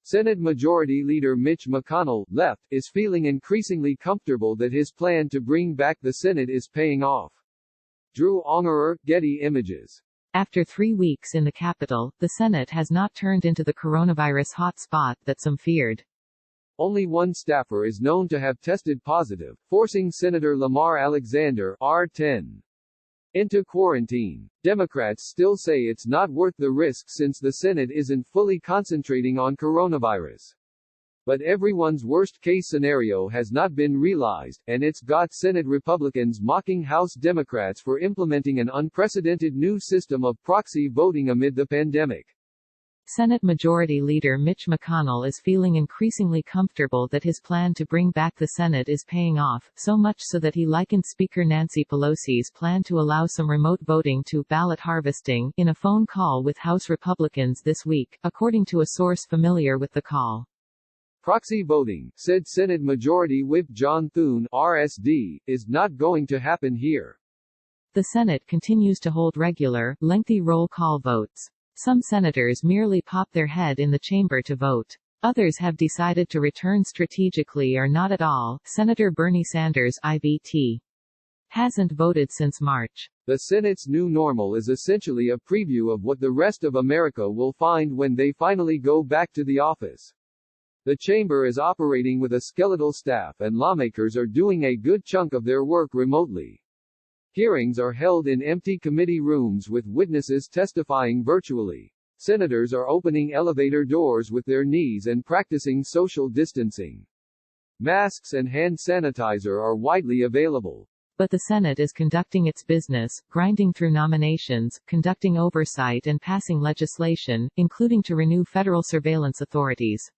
Senate Majority Leader Mitch McConnell, left, is feeling increasingly comfortable that his plan to bring back the Senate is paying off. Drew Ongerer, Getty Images. After 3 weeks in the Capitol, the Senate has not turned into the coronavirus hotspot that some feared. Only one staffer is known to have tested positive, forcing Senator Lamar Alexander, R10, into quarantine. Democrats still say it's not worth the risk since the Senate isn't fully concentrating on coronavirus. But everyone's worst-case scenario has not been realized, and it's got Senate Republicans mocking House Democrats for implementing an unprecedented new system of proxy voting amid the pandemic. Senate Majority Leader Mitch McConnell is feeling increasingly comfortable that his plan to bring back the Senate is paying off, so much so that he likened Speaker Nancy Pelosi's plan to allow some remote voting to ballot harvesting in a phone call with House Republicans this week, according to a source familiar with the call. Proxy voting, said Senate Majority Whip John Thune, RSD, is not going to happen here. The Senate continues to hold regular, lengthy roll call votes. Some senators merely pop their head in the chamber to vote. Others have decided to return strategically or not at all. Senator Bernie Sanders, IVT, hasn't voted since March. The Senate's new normal is essentially a preview of what the rest of America will find when they finally go back to the office. The chamber is operating with a skeletal staff and lawmakers are doing a good chunk of their work remotely. Hearings are held in empty committee rooms with witnesses testifying virtually. Senators are opening elevator doors with their knees and practicing social distancing. Masks and hand sanitizer are widely available. But the Senate is conducting its business, grinding through nominations, conducting oversight and passing legislation, including to renew federal surveillance authorities.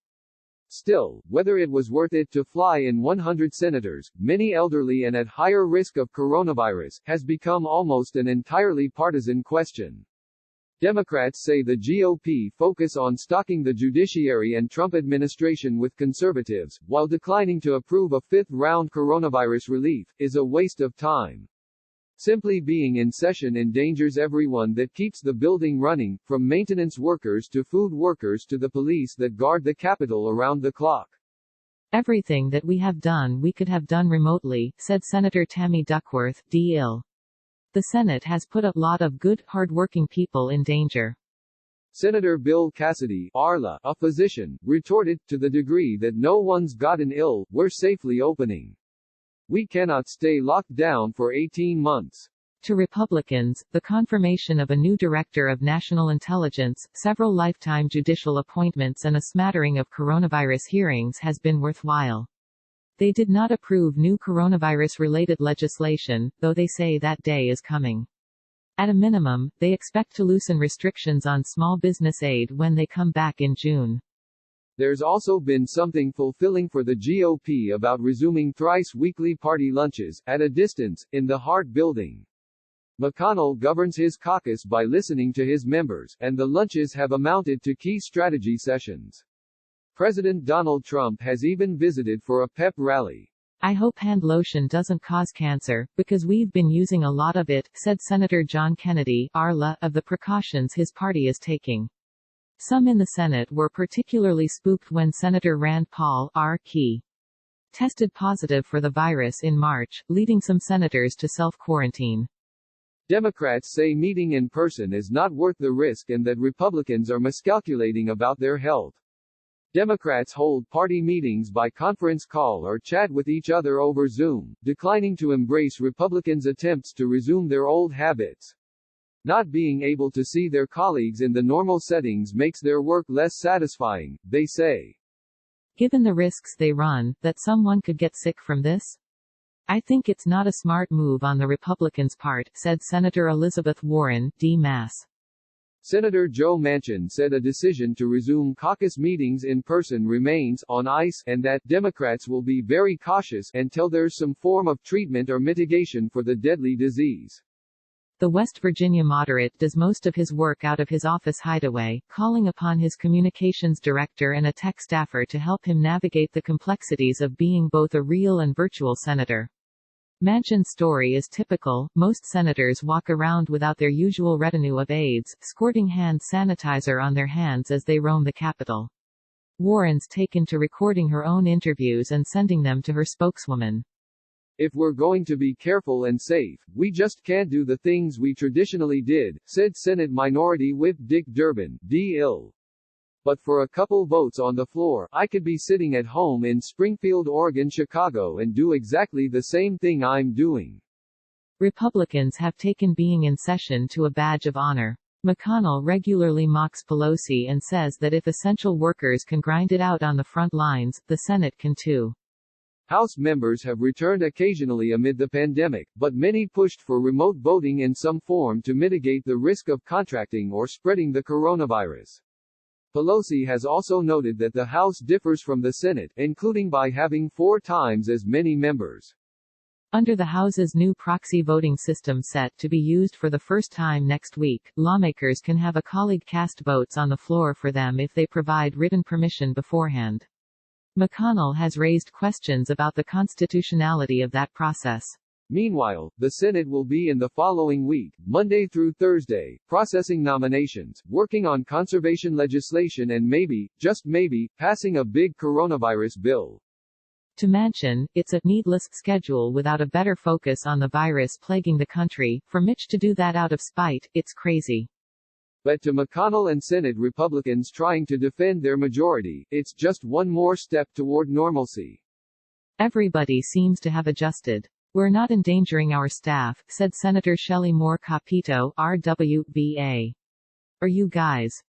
Still, whether it was worth it to fly in 100 senators, many elderly and at higher risk of coronavirus, has become almost an entirely partisan question. Democrats say the GOP focus on stocking the judiciary and Trump administration with conservatives, while declining to approve a fifth-round coronavirus relief, is a waste of time. Simply being in session endangers everyone that keeps the building running, from maintenance workers to food workers to the police that guard the Capitol around the clock. Everything that we have done we could have done remotely, said Senator Tammy Duckworth, D.L. The Senate has put a lot of good, hard-working people in danger. Senator Bill Cassidy, Arla, a physician, retorted, to the degree that no one's gotten ill, we're safely opening. We cannot stay locked down for 18 months. To Republicans, the confirmation of a new director of national intelligence, several lifetime judicial appointments and a smattering of coronavirus hearings has been worthwhile. They did not approve new coronavirus-related legislation, though they say that day is coming. At a minimum, they expect to loosen restrictions on small business aid when they come back in June. There's also been something fulfilling for the GOP about resuming thrice-weekly party lunches, at a distance, in the Hart Building. McConnell governs his caucus by listening to his members, and the lunches have amounted to key strategy sessions. President Donald Trump has even visited for a pep rally. I hope hand lotion doesn't cause cancer, because we've been using a lot of it, said Senator John Kennedy, Arla, of the precautions his party is taking. Some in the Senate were particularly spooked when Senator Rand Paul, R.K., tested positive for the virus in March, leading some senators to self-quarantine. Democrats say meeting in person is not worth the risk and that Republicans are miscalculating about their health. Democrats hold party meetings by conference call or chat with each other over Zoom, declining to embrace Republicans' attempts to resume their old habits. Not being able to see their colleagues in the normal settings makes their work less satisfying, they say. Given the risks they run, that someone could get sick from this? I think it's not a smart move on the Republicans' part, said Senator Elizabeth Warren, D. Mass. Senator Joe Manchin said a decision to resume caucus meetings in person remains on ice, and that Democrats will be very cautious until there's some form of treatment or mitigation for the deadly disease. The West Virginia moderate does most of his work out of his office hideaway, calling upon his communications director and a tech staffer to help him navigate the complexities of being both a real and virtual senator. Manchin's story is typical. Most senators walk around without their usual retinue of aides, squirting hand sanitizer on their hands as they roam the Capitol. Warren's taken to recording her own interviews and sending them to her spokeswoman. If we're going to be careful and safe, we just can't do the things we traditionally did, said Senate Minority Whip Dick Durbin, D.I.L. But for a couple votes on the floor, I could be sitting at home in Springfield, Oregon, Chicago and do exactly the same thing I'm doing. Republicans have taken being in session to a badge of honor. McConnell regularly mocks Pelosi and says that if essential workers can grind it out on the front lines, the Senate can too. House members have returned occasionally amid the pandemic, but many pushed for remote voting in some form to mitigate the risk of contracting or spreading the coronavirus. Pelosi has also noted that the House differs from the Senate, including by having 4 times as many members. Under the House's new proxy voting system set to be used for the first time next week, lawmakers can have a colleague cast votes on the floor for them if they provide written permission beforehand. McConnell has raised questions about the constitutionality of that process. Meanwhile, the Senate will be in the following week, Monday through Thursday, processing nominations, working on conservation legislation and maybe, just maybe, passing a big coronavirus bill. To Manchin, it's a needless schedule without a better focus on the virus plaguing the country. For Mitch to do that out of spite, it's crazy. But to McConnell and Senate Republicans trying to defend their majority, it's just one more step toward normalcy. Everybody seems to have adjusted. We're not endangering our staff, said Senator Shelley Moore Capito, RWVA. Are you guys?